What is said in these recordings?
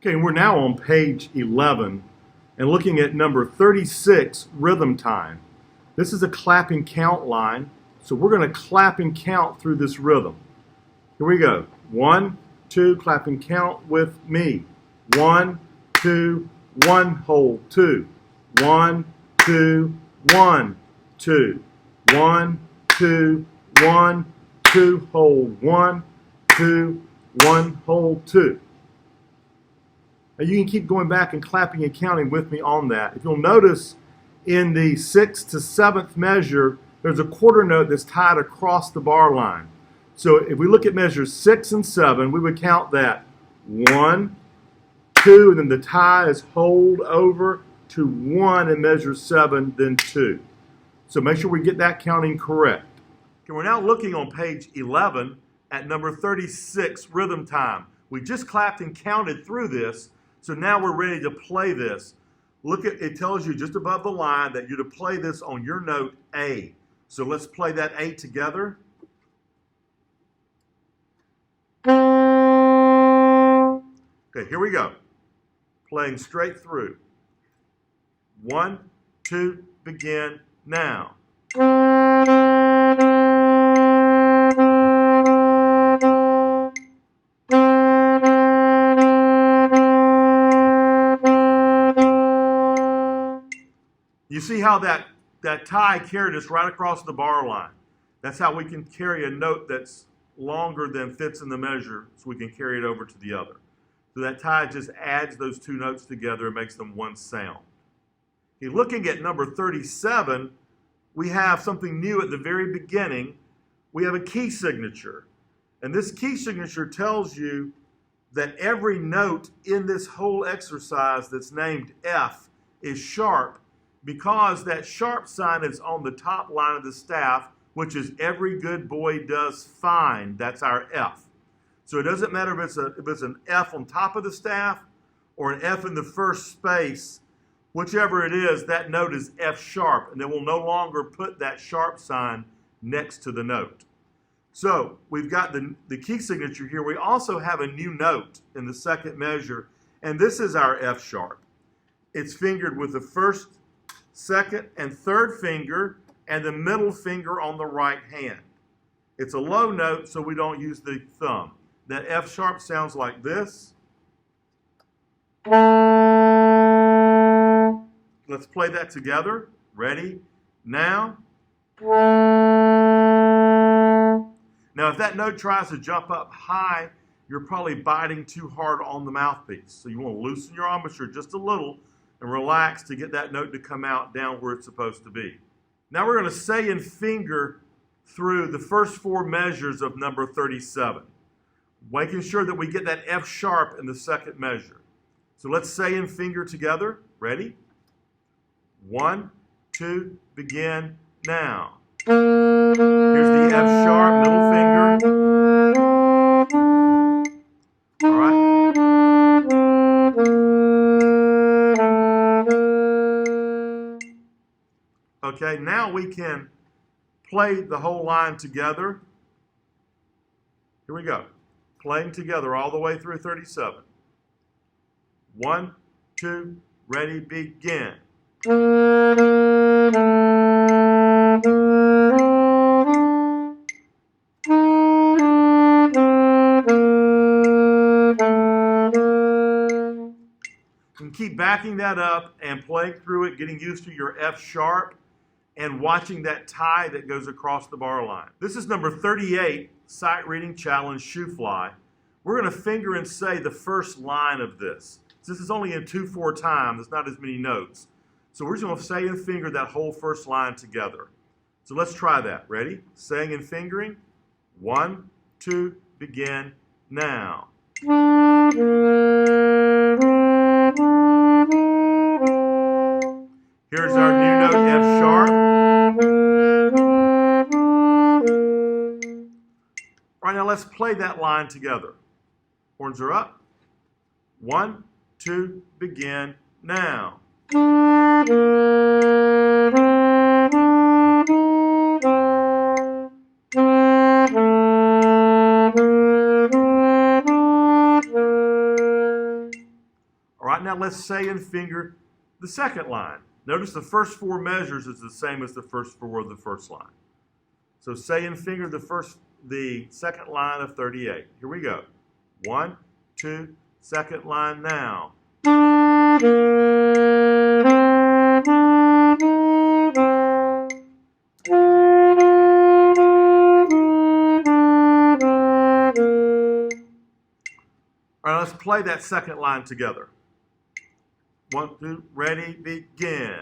Okay, we're now on page 11 and looking at number 36, rhythm time. This is a clap and count line, so we're going to clap and count through this rhythm. Here we go. 1, 2, clap and count with me. 1, 2, 1, hold, 2. 1, 2, 1, 2. 1, 2, 1, 2, hold, 1, 2, 1, hold, 2. Now you can keep going back and clapping and counting with me on that. If you'll notice, in the 6th to 7th measure, there's a quarter note that's tied across the bar line. So if we look at measures 6 and 7, we would count that 1, 2, and then the tie is hold over to 1 in measure 7, then 2. So make sure we get that counting correct. Okay, we're now looking on page 11 at number 36, rhythm time. We just clapped and counted through this, so now we're ready to play this. Look at it, tells you just above the line that you're to play this on your note A. So let's play that A together. Okay, here we go. Playing straight through. 1, 2, begin now. You see how that tie carried us right across the bar line. That's how we can carry a note that's longer than fits in the measure, so we can carry it over to the other. So that tie just adds those two notes together and makes them one sound. Okay, looking at number 37, we have something new at the very beginning. We have a key signature. And this key signature tells you that every note in this whole exercise that's named F is sharp, because that sharp sign is on the top line of the staff, which is every good boy does fine. That's our F. So it doesn't matter if it's an F on top of the staff or an F in the first space. Whichever it is, that note is F sharp, and then we'll no longer put that sharp sign next to the note. So we've got the key signature here. We also have a new note in the second measure, and this is our F sharp. It's fingered with the first, second, and third finger, and the middle finger on the right hand. It's a low note, so we don't use the thumb. That F sharp sounds like this. Let's play that together. Ready? Now. Now, if that note tries to jump up high, you're probably biting too hard on the mouthpiece. So you want to loosen your embouchure just a little and relax to get that note to come out down where it's supposed to be. Now we're going to say and finger through the first 4 measures of number 37, making sure that we get that F sharp in the second measure. So let's say and finger together. Ready? 1, 2, begin now. Here's the F sharp, middle finger. All right. Okay, now we can play the whole line together. Here we go. Playing together all the way through 37. 1, 2, ready, begin. And keep backing that up and playing through it, getting used to your F sharp and watching that tie that goes across the bar line. This is number 38, Sight Reading Challenge, Shoo Fly. We're going to finger and say the first line of this. This is only in 2/4 time. There's not as many notes. So we're just going to say and finger that whole first line together. So let's try that. Ready? Saying and fingering. 1, 2, begin now. Here's our new note, F sharp. All right, now let's play that line together. Horns are up. 1, 2, begin now. now let's say and finger the second line. Notice the first four measures is the same as the first four of the first line. So say and finger the second line of 38. Here we go. 1, 2, second line now. All right, let's play that second line together. 1, 2, ready, begin.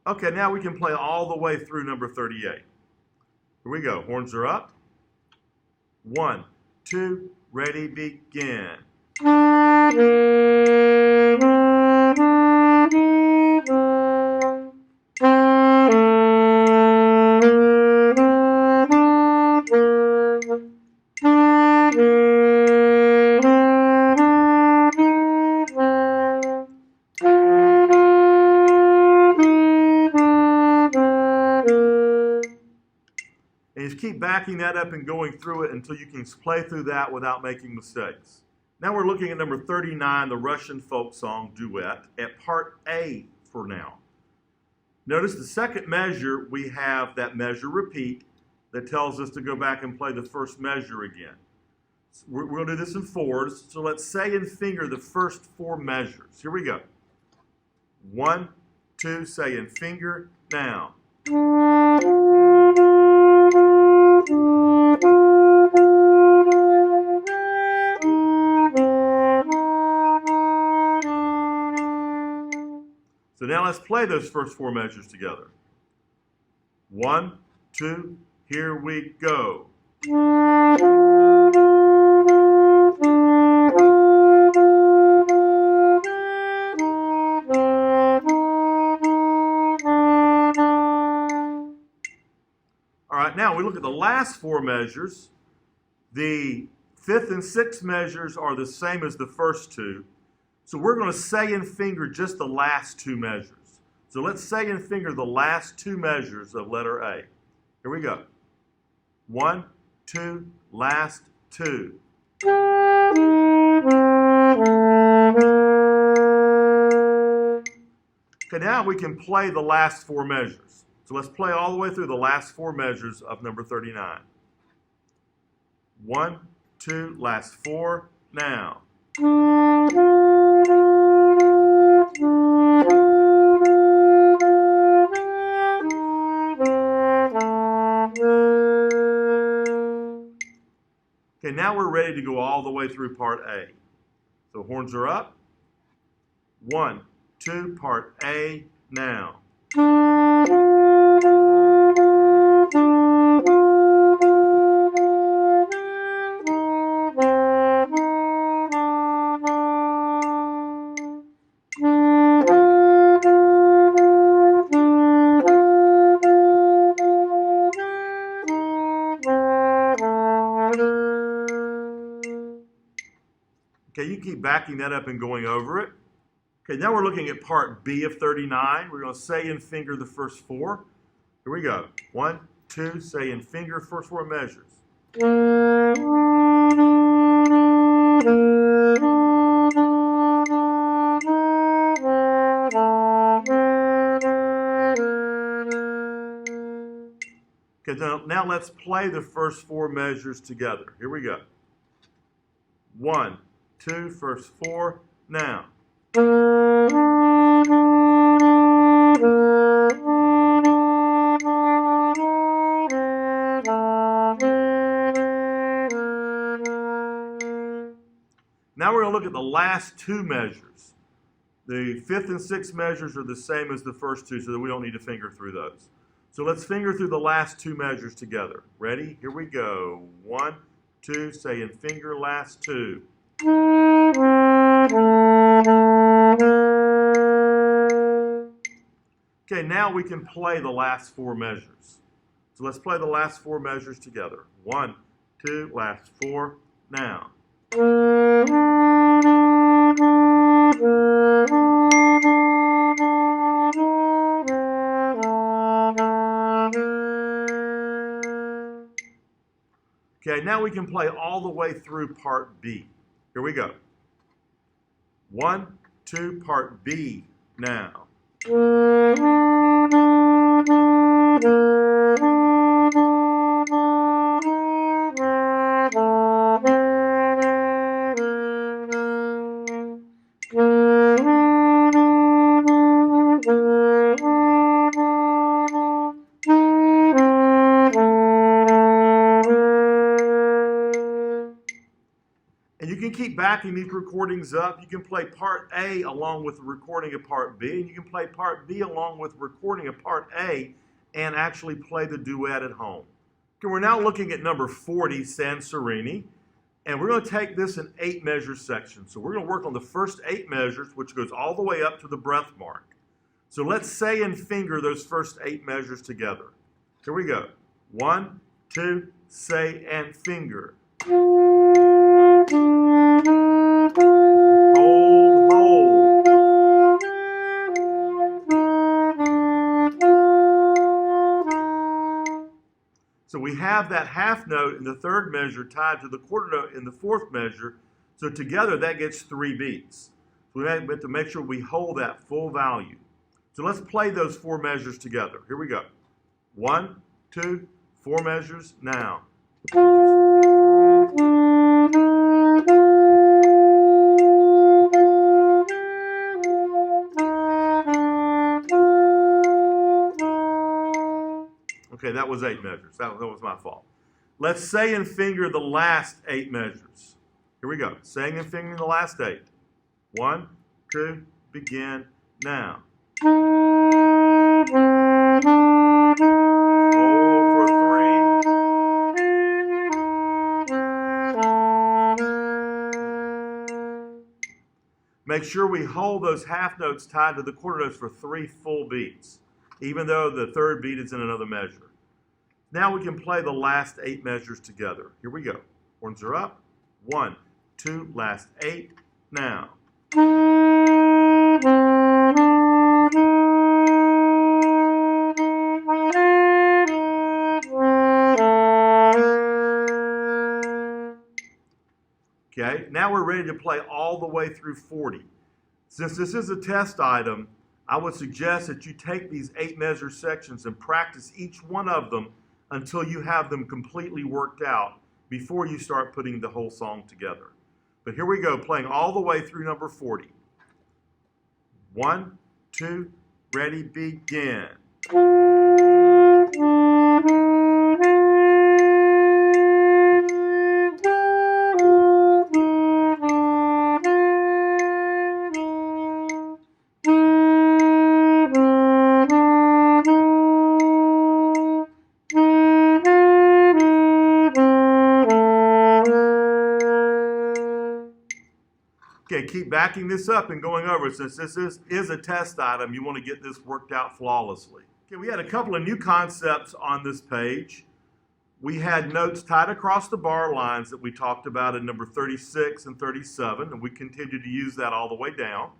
Okay, now we can play all the way through number 38. Here we go. Horns are up. 1, 2, ready, begin. And just keep backing that up and going through it until you can play through that without making mistakes. Now we're looking at number 39, the Russian folk song duet, at part A for now. Notice the second measure, we have that measure repeat that tells us to go back and play the first measure again. So we're going to do this in fours, so let's say and finger the first four measures. Here we go. 1, 2, say and finger, now. So now let's play those first four measures together. 1, 2, here we go. All right, now we look at the last four measures. The fifth and sixth measures are the same as the first two. So we're going to say and finger just the last two measures. So let's say and finger the last two measures of letter A. Here we go. 1, 2, last two. Okay, now we can play the last four measures. So let's play all the way through the last four measures of number 39. 1, 2, last four, now. Okay, now we're ready to go all the way through part A. So horns are up. 1, 2, part A, now. Okay, you keep backing that up and going over it. Okay, now we're looking at part B of 39. We're going to say and finger the first four. Here we go. 1, 2, say and finger first four measures. Okay, now let's play the first four measures together. Here we go. 1, 2, first four, now. Now we're going to look at the last two measures. The fifth and sixth measures are the same as the first two, so that we don't need to finger through those. So let's finger through the last two measures together. Ready? Here we go. 1, 2, say and finger last two. Okay, now we can play the last four measures. So let's play the last four measures together. 1, 2, last four, now. Okay, now we can play all the way through part B. Here we go. 1, 2, part B now. And you can keep backing these recordings up. You can play part A along with the recording of part B, and you can play part B along with recording of part A and actually play the duet at home. Okay, we're now looking at number 40, Sans Sereni, and we're going to take this in 8 measure sections. So we're going to work on the first 8 measures, which goes all the way up to the breath mark. So let's say and finger those first 8 measures together. Here we go. 1, 2, say and finger. Hold, hold. So we have that half note in the third measure tied to the quarter note in the fourth measure. So together that gets 3 beats. So we have to make sure we hold that full value. So let's play those 4 measures together. Here we go. 1, 2, 4 measures now. Okay, that was 8 measures. That was my fault. Let's say and finger the last 8 measures. Here we go. Saying and fingering the last 8. 1, 2, begin now. Hold for 3. Make sure we hold those half notes tied to the quarter notes for 3 full beats, even though the third beat is in another measure. Now we can play the last 8 measures together. Here we go. Horns are up. 1, 2, last 8, now. Okay, now we're ready to play all the way through 40. Since this is a test item, I would suggest that you take these 8 measure sections and practice each one of them until you have them completely worked out before you start putting the whole song together. But here we go, playing all the way through number 40. 1, 2, ready, begin. Okay, keep backing this up and going over. Since this is a test item, you want to get this worked out flawlessly. Okay, we had a couple of new concepts on this page. We had notes tied across the bar lines that we talked about in number 36 and 37, and we continued to use that all the way down.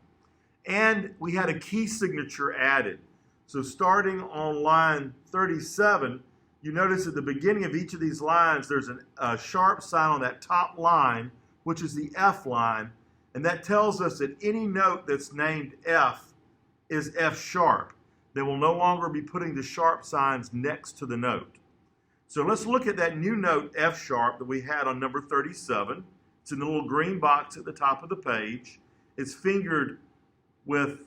And we had a key signature added. So starting on line 37, you notice at the beginning of each of these lines, there's a sharp sign on that top line, which is the F line. And that tells us that any note that's named F is F sharp. They will no longer be putting the sharp signs next to the note. So let's look at that new note F sharp that we had on number 37. It's in the little green box at the top of the page. It's fingered with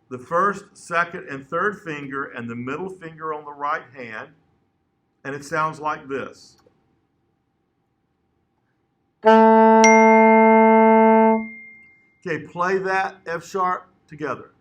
the first, second, and third finger and the middle finger on the right hand. And it sounds like this. Okay, play that F sharp together.